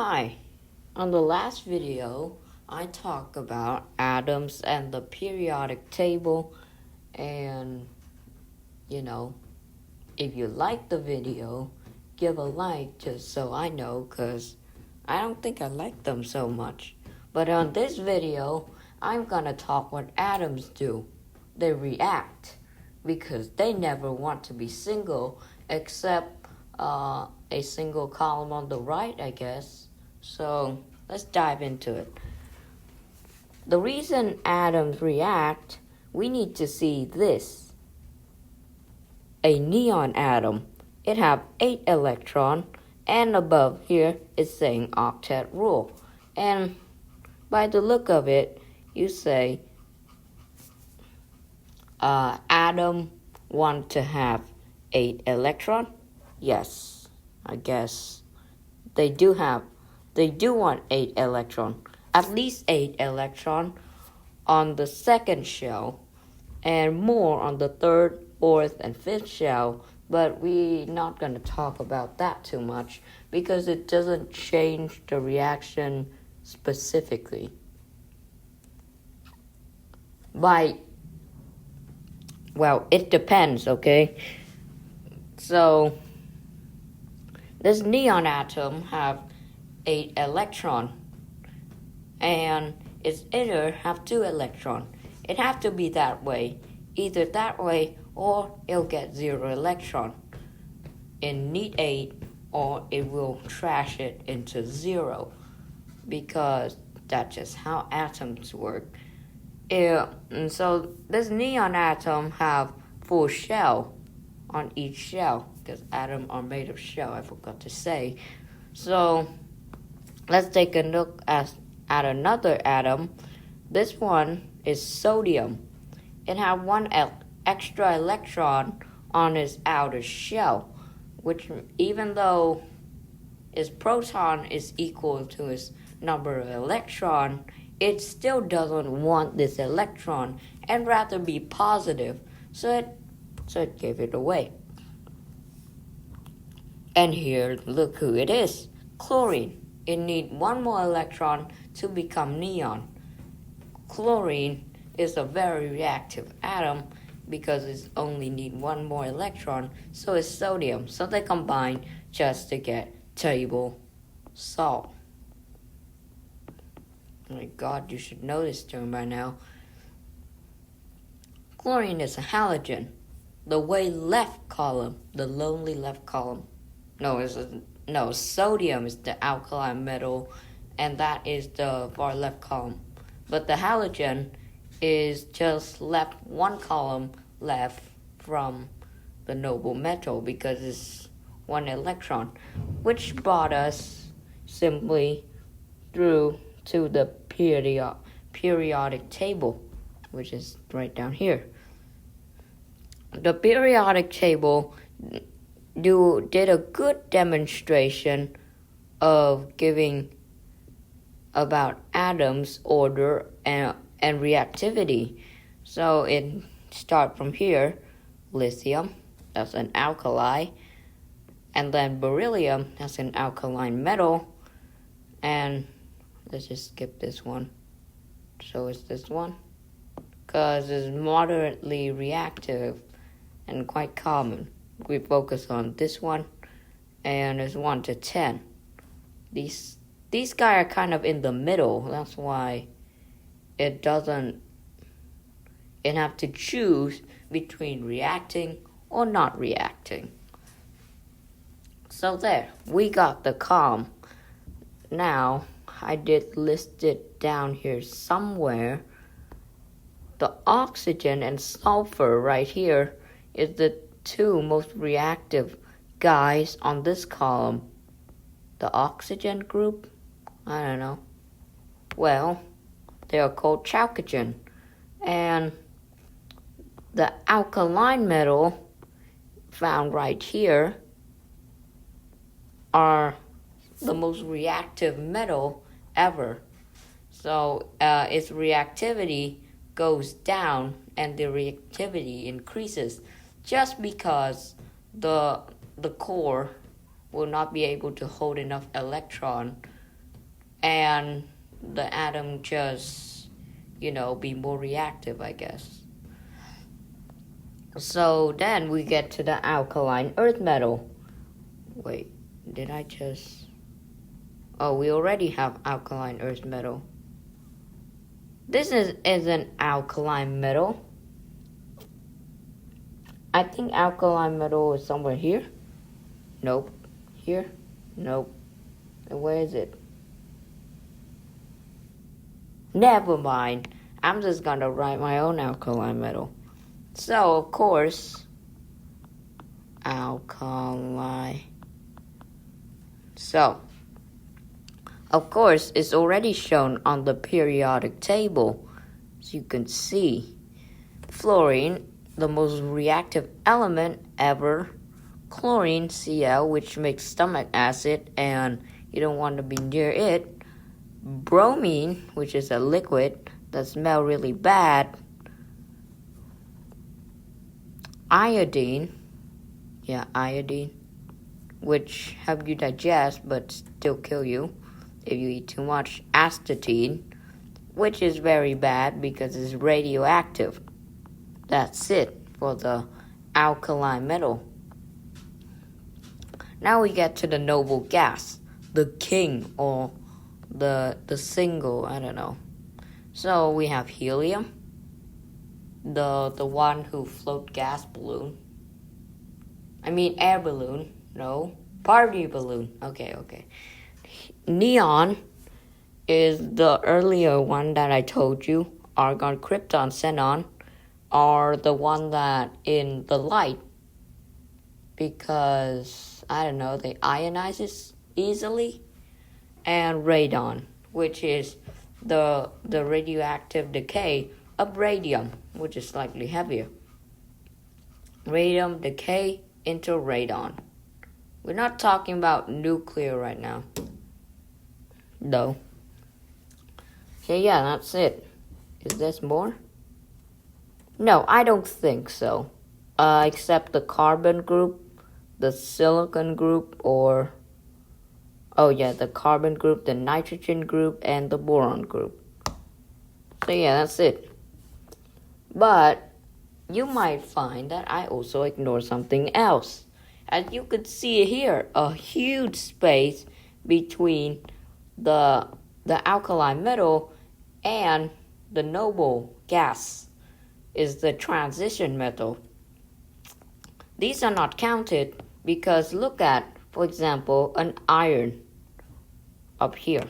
Hi, on the last video, I talked about atoms and the periodic table, and if you like the video, give a like just so I know, because I don't think I like them so much. But on this video, I'm gonna talk what atoms do. They react, because they never want to be single, except a single column on the right, I guess. So let's dive into it. The reason atoms react, we need to see this. A neon atom, it have 8 electrons, and above here it's saying octet rule. And by the look of it, you say atom want to have 8 electrons. Yes, I guess they do want 8 electrons, at least 8 electrons on the second shell, and more on the third, fourth, and fifth shell, but we're not going to talk about that too much because it doesn't change the reaction specifically. It depends, okay? So this neon atom have 8 electrons, and its inner have 2 electrons. It have to be that way, either that way or it'll get 0 electron. It need 8 or it will trash it into 0, because that's just how atoms work. And so this neon atom have full shell on each shell, because atoms are made of shell, I forgot to say. So let's take a look at another atom. This one is sodium. It has 1 extra electron on its outer shell, which even though its proton is equal to its number of electrons, it still doesn't want this electron and rather be positive, so it gave it away. And here, look who it is. Chlorine. It needs 1 more electron to become neon. Chlorine is a very reactive atom because it only needs 1 more electron, so it's sodium. So they combine just to get table salt. Oh my God, you should know this term by now. Chlorine is a halogen. The way left column, the lonely left column. No, sodium is the alkaline metal, and that is the far left column. But the halogen is just left 1 column left from the noble metal, because it's 1 electron, which brought us simply through to the periodic table, which is right down here. The periodic table did a good demonstration of giving about atoms, order, and reactivity. So it starts from here. Lithium, that's an alkali, and then beryllium, that's an alkaline metal, and let's just skip this one. So it's this one, because it's moderately reactive and quite common. We focus on this one, and it's 1 to 10. These guys are kind of in the middle. That's why it have to choose between reacting or not reacting. So there, we got the calm. Now, I did list it down here somewhere. The oxygen and sulfur right here is the 2 most reactive guys on this column. The oxygen group? I don't know. Well, they are called chalcogen. And the alkaline metal found right here are the most reactive metal ever. So its reactivity goes down and the reactivity increases, just because the core will not be able to hold enough electron and the atom just, be more reactive, I guess. So then we get to the alkaline earth metal. Wait, did I just... Oh, we already have alkaline earth metal. This is an alkaline metal. I think alkaline metal is somewhere here. Nope. Here? Nope. And where is it? Never mind. I'm just gonna write my own alkaline metal. So, of course, alkali. So, of course, it's already shown on the periodic table. As you can see, fluorine, the most reactive element ever, chlorine, Cl, which makes stomach acid, and you don't want to be near it, bromine, which is a liquid that smells really bad, iodine, which help you digest but still kill you if you eat too much, astatine, which is very bad because it's radioactive. That's it for the alkaline metal. Now we get to the noble gas, the king, or the single, I don't know. So we have helium, the one who float gas balloon. I mean air balloon, no, party balloon. Okay. Neon is the earlier one that I told you. Argon, krypton, xenon are the one that in the light because, I don't know, they ionize it easily. And radon, which is the radioactive decay of radium, which is slightly heavier. Radium decay into radon. We're not talking about nuclear right now, though. So yeah, that's it. Is this more? No, I don't think so. Except the carbon group, the silicon group, or... Oh yeah, the carbon group, the nitrogen group, and the boron group. So yeah, that's it. But you might find that I also ignore something else. As you could see here, a huge space between the alkaline metal and the noble gas is the transition metal. These are not counted because look at, for example, an iron up here.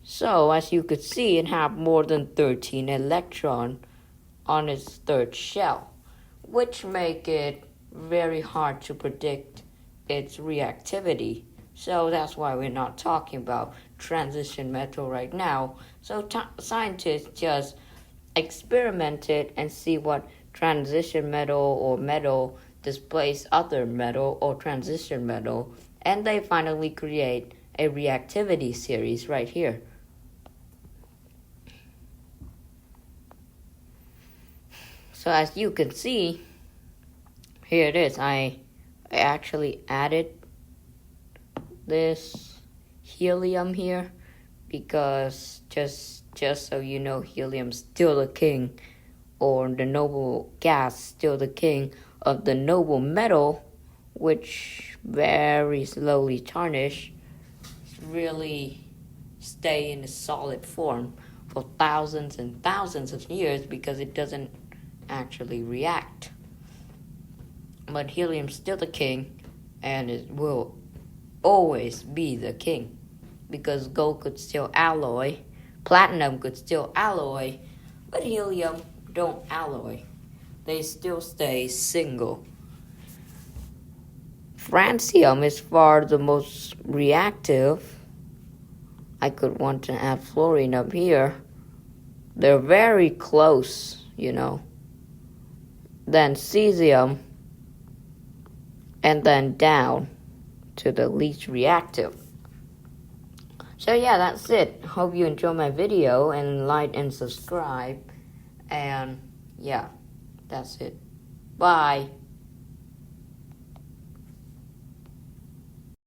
So, as you could see, it has more than 13 electrons on its third shell, which make it very hard to predict its reactivity. So that's why we're not talking about transition metal right now. So scientists just experimented and see what transition metal or metal displace other metal or transition metal, and they finally create a reactivity series right here. So as you can see, here it is. I actually added this helium here because just so you know, helium's still the king, or the noble gas still the king of the noble metal, which very slowly tarnish, really stay in a solid form for thousands and thousands of years because it doesn't actually react. But helium's still the king, and it will always be the king because gold could still alloy, platinum could still alloy, but helium don't alloy. They still stay single. Francium is far the most reactive. I could want to add fluorine up here. They're very close, you know. Then cesium, and then down to the least reactive. So yeah, that's it. Hope you enjoy my video and like and subscribe. And yeah, that's it. Bye.